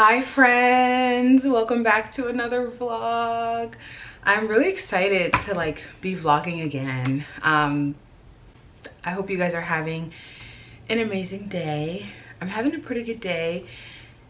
Hi friends, welcome back to another vlog. I'm really excited to be vlogging again. I hope you guys are having an amazing day. I'm having a pretty good day.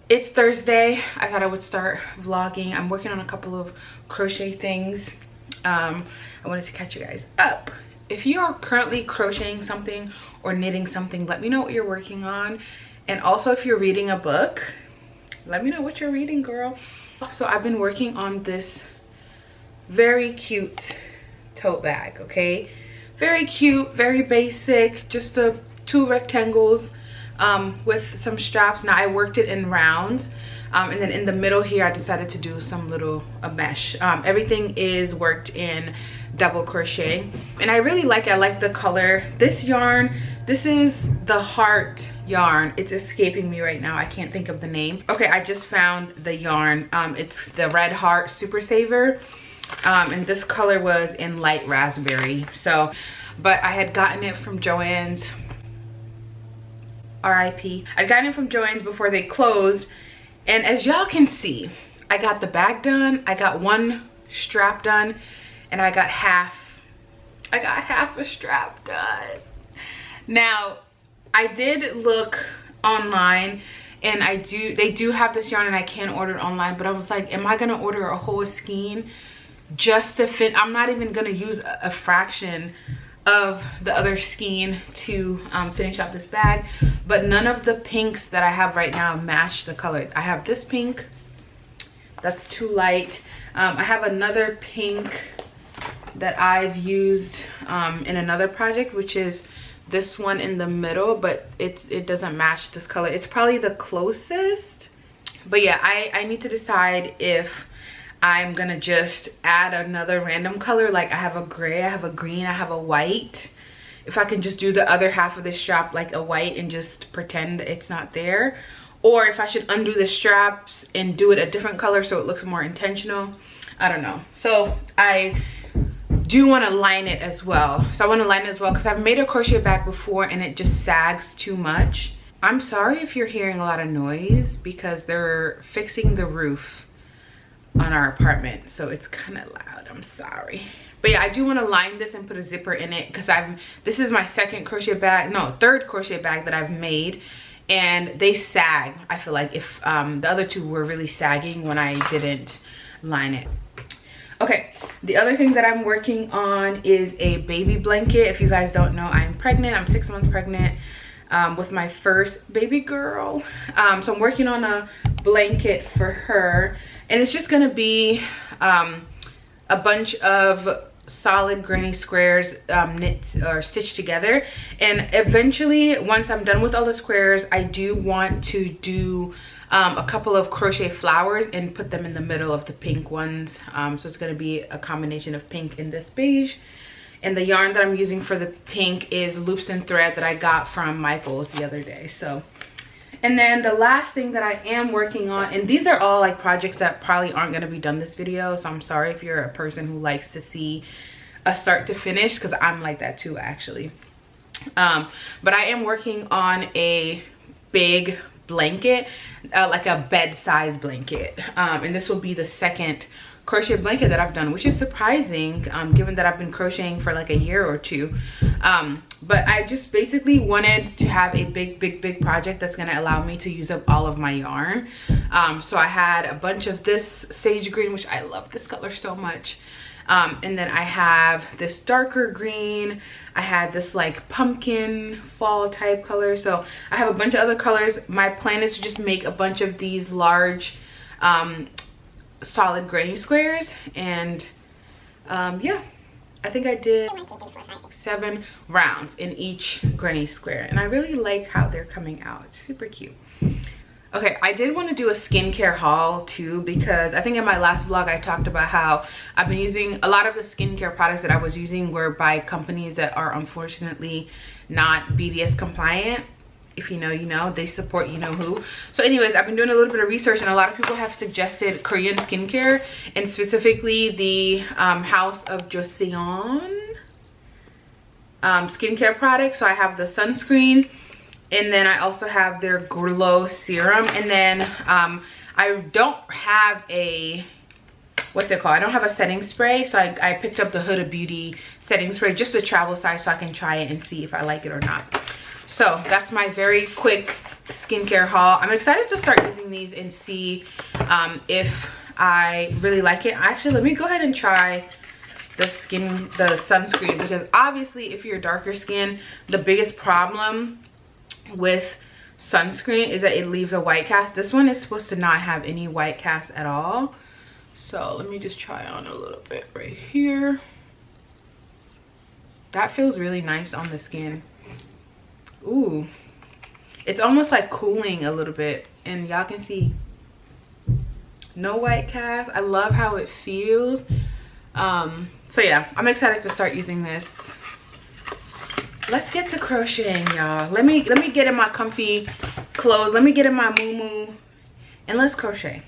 It's Thursday. I thought I would start vlogging. I'm working on a couple of crochet things. I wanted to catch you guys up. If you are currently crocheting something or knitting something, let me know what you're working on. And also if you're reading a book, let me know what you're reading, girl. So I've been working on this very cute tote bag, okay? Very cute, very basic, just the two rectangles with some straps. Now I worked it in rounds, and then in the middle here I decided to do some little mesh. Everything is worked in double crochet, and I really like it. I like the color. This yarn, this is the heart yarn. It's escaping me right now. I can't think of the name. Okay, I just found the yarn. It's the Red Heart Super Saver, and this color was in light raspberry. So, but I had gotten it from Joann's. RIP. I got it from Joann's before they closed, and as y'all can see, I got the bag done, I got one strap done, and I got half a strap done. Now I did look online, and they do have this yarn and I can order it online, but I was like, am I gonna order a whole skein just to fit? I'm not even gonna use a fraction of the other skein to finish up this bag. But none of the pinks that I have right now match the color. I have this pink that's too light. I have another pink that I've used in another project, which is this one in the middle, but it doesn't match this color. It's probably the closest. But yeah, I need to decide if I'm gonna just add another random color. Like I have a gray, I have a green, I have a white. If I can just do the other half of this strap like a white and just pretend it's not there, or if I should undo the straps and do it a different color so it looks more intentional. I don't know. So I do want to line it as well. So I want to line it as well because I've made a crochet bag before and it just sags too much. I'm sorry if you're hearing a lot of noise because they're fixing the roof on our apartment, so it's kind of loud. I'm sorry. But yeah, I do want to line this and put a zipper in it because this is my third crochet bag that I've made, and they sag. I feel like if the other two were really sagging when I didn't line it. Okay, the other thing that I'm working on is a baby blanket. If you guys don't know, I'm pregnant. I'm 6 months pregnant with my first baby girl. So I'm working on a blanket for her, and it's just gonna be a bunch of solid granny squares knit or stitched together. And eventually, once I'm done with all the squares, I do want to do a couple of crochet flowers and put them in the middle of the pink ones. So it's gonna be a combination of pink and this beige. And the yarn that I'm using for the pink is Loops and Thread that I got from Michael's the other day. So, and then the last thing that I am working on, and these are all like projects that probably aren't going to be done this video, so I'm sorry if you're a person who likes to see a start to finish, because I'm like that too actually. But I am working on a big blanket, like a bed size blanket, and this will be the second crochet blanket that I've done, which is surprising given that I've been crocheting for like a year or two. But I just basically wanted to have a big project that's going to allow me to use up all of my yarn. So I had a bunch of this sage green, which I love this color so much, and then I have this darker green. I had this like pumpkin fall type color. So I have a bunch of other colors. My plan is to just make a bunch of these large solid granny squares, and yeah, I think I did 7 rounds in each granny square, and I really like how they're coming out. It's super cute. Okay, I did want to do a skincare haul too, because I think in my last vlog I talked about how I've been using a lot of the skincare products that I was using were by companies that are unfortunately not BDS compliant. If you know, you know. They support you know who. So anyways, I've been doing a little bit of research, and a lot of people have suggested Korean skincare, and specifically the House of Joseon skincare products. So I have the sunscreen, And then I also have their glow serum. And then I don't have a, what's it called? I don't have a setting spray. So I picked up the Huda Beauty setting spray, just a travel size, so I can try it and see if I like it or not. So that's my very quick skincare haul. I'm excited to start using these and see if I really like it. Actually, let me go ahead and try the sunscreen, because obviously if you're darker skin, the biggest problem with sunscreen is that it leaves a white cast. This one is supposed to not have any white cast at all. So let me just try on a little bit right here. That feels really nice on the skin. Ooh, it's almost like cooling a little bit, and y'all can see no white cast. I love how it feels. So yeah, I'm excited to start using this. Let's get to crocheting, y'all. Let me get in my comfy clothes. Let me get in my muumuu and let's crochet.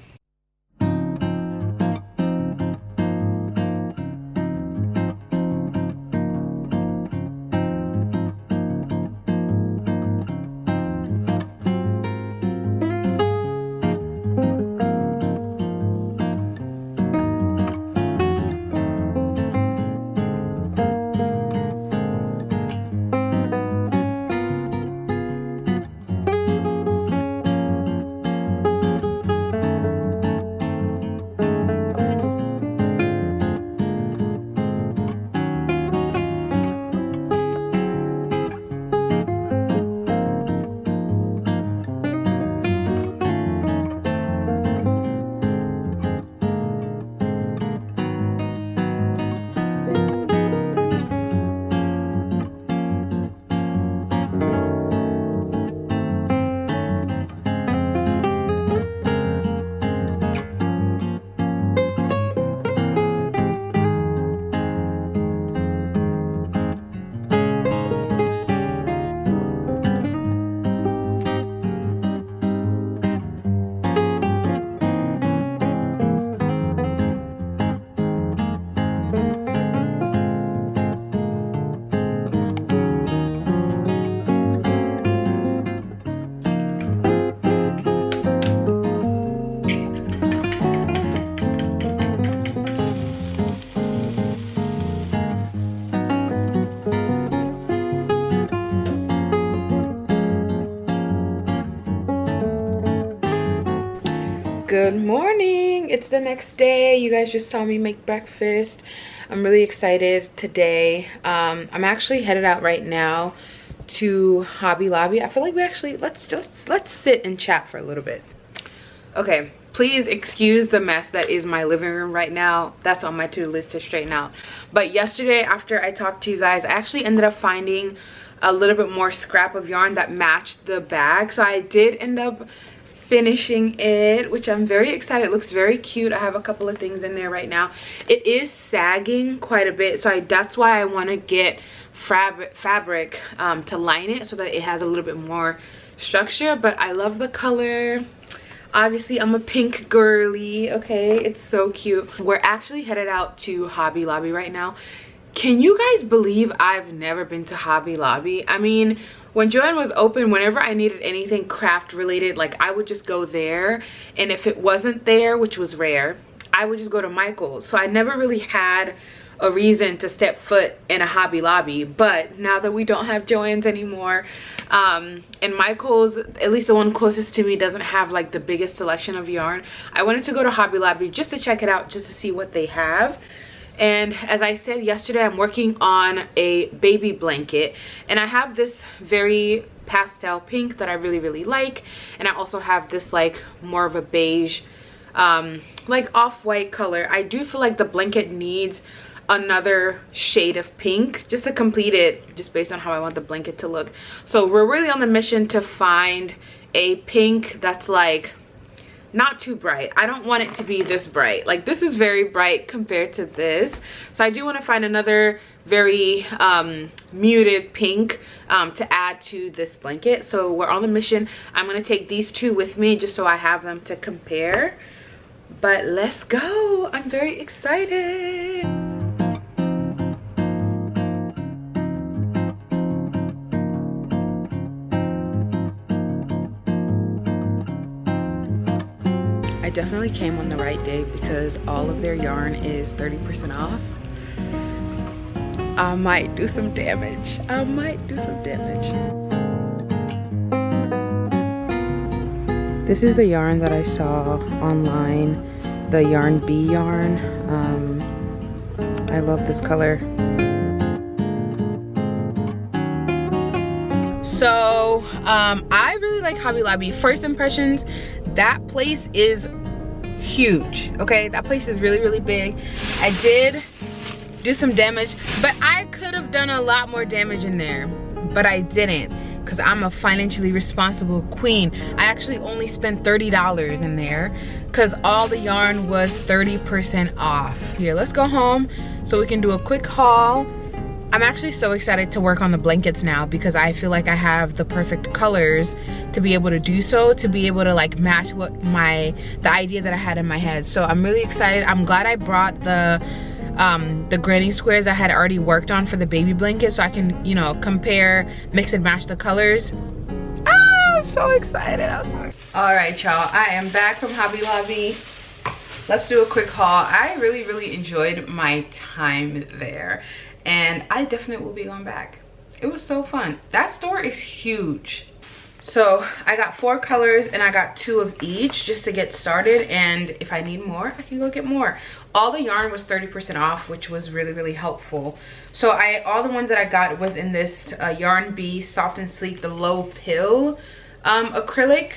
Good morning, it's the next day. You guys just saw me make breakfast. I'm really excited today. I'm actually headed out right now to Hobby Lobby. I feel like let's sit and chat for a little bit. Okay, please excuse the mess that is my living room right now. That's on my to-do list to straighten out. But yesterday, after I talked to you guys, I actually ended up finding a little bit more scrap of yarn that matched the bag. So I did end up finishing it, which I'm very excited. It looks very cute. I have a couple of things in there right now. It is sagging quite a bit, so that's why I want to get fabric to line it so that it has a little bit more structure. But I love the color. Obviously, I'm a pink girly. Okay, it's so cute. We're actually headed out to Hobby Lobby right now. Can you guys believe I've never been to Hobby Lobby? I mean, when Joann was open, whenever I needed anything craft related, like I would just go there. And if it wasn't there, which was rare, I would just go to Michael's. So I never really had a reason to step foot in a Hobby Lobby. But now that we don't have Joann's anymore, and Michael's, at least the one closest to me, doesn't have like the biggest selection of yarn, I wanted to go to Hobby Lobby just to check it out, just to see what they have. And as I said yesterday, I'm working on a baby blanket, and I have this very pastel pink that I really like, and I also have this like more of a beige like off-white color. I do feel like the blanket needs another shade of pink just to complete it, just based on how I want the blanket to look. So we're really on the mission to find a pink that's like not too bright. I don't want it to be this bright. Like, this is very bright compared to this. So I do want to find another very muted pink to add to this blanket. So we're on the mission. I'm going to take these two with me just so I have them to compare. But let's go. I'm very excited. I definitely came on the right day because all of their yarn is 30% off. I might do some damage. I might do some damage. This is the yarn that I saw online, the Yarn B yarn. I love this color. So I really like Hobby Lobby. First impressions, that place is huge. Okay, that place is really, really big. I did do some damage, but I could have done a lot more damage in there, but I didn't because I'm a financially responsible queen. I actually only spent $30 in there because all the yarn was 30% off. Here, let's go home so we can do a quick haul. I'm actually so excited to work on the blankets now because I feel like I have the perfect colors to be able to do so, to be able to like match what the idea that I had in my head. So I'm really excited. I'm glad I brought the granny squares I had already worked on for the baby blanket so I can, you know, compare, mix and match the colors. Ah, I'm so excited. All right, y'all, I am back from Hobby Lobby. Let's do a quick haul. I really, really enjoyed my time there, and I definitely will be going back. It was so fun. That store is huge. So I got 4 colors and I got 2 of each just to get started, and if I need more I can go get more. All the yarn was 30% off, which was really, really helpful. So all the ones that I got was in this Yarn B Soft and Sleek, the low pill acrylic.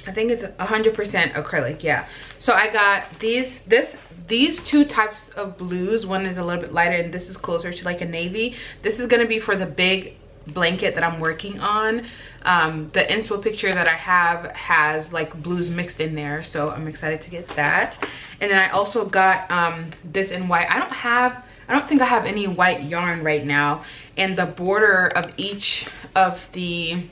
I think it's 100% acrylic, yeah. So I got these 2 types of blues. One is a little bit lighter and this is closer to like a navy. This is gonna be for the big blanket that I'm working on. The inspo picture that I have has like blues mixed in there, so I'm excited to get that. And then I also got this in white. I don't think I have any white yarn right now, and the border of each of the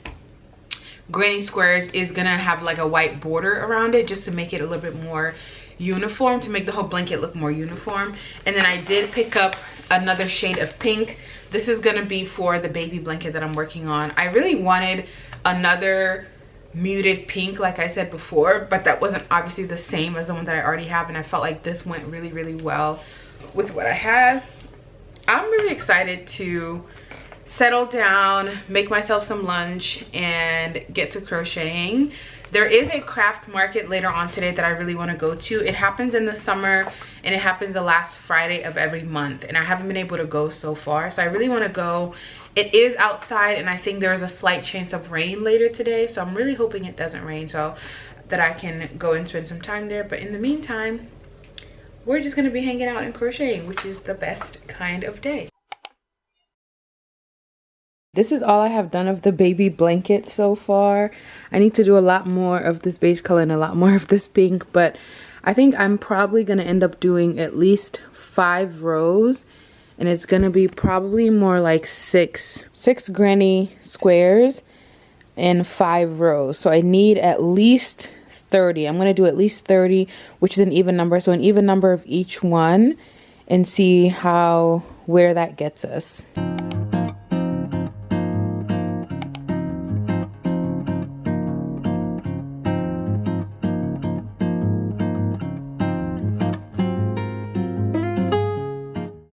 granny squares is gonna have like a white border around it just to make it a little bit more uniform, to make the whole blanket look more uniform. And then I did pick up another shade of pink. This is gonna be for the baby blanket that I'm working on. I really wanted another muted pink like I said before, but that wasn't obviously the same as the one that I already have, and I felt like this went really, really well with what I had. I'm really excited to settle down, make myself some lunch, and get to crocheting. There is a craft market later on today that I really want to go to. It happens in the summer and it happens the last Friday of every month, and I haven't been able to go so far, so I really want to go. It is outside and I think there's a slight chance of rain later today, so I'm really hoping it doesn't rain so that I can go and spend some time there. But in the meantime, we're just going to be hanging out and crocheting, which is the best kind of day. This is all I have done of the baby blanket so far. I need to do a lot more of this beige color and a lot more of this pink, but I think I'm probably going to end up doing at least 5 rows, and it's going to be probably more like 6 granny squares and 5 rows. So I need at least 30. I'm going to do at least 30, which is an even number. So an even number of each one, and see where that gets us.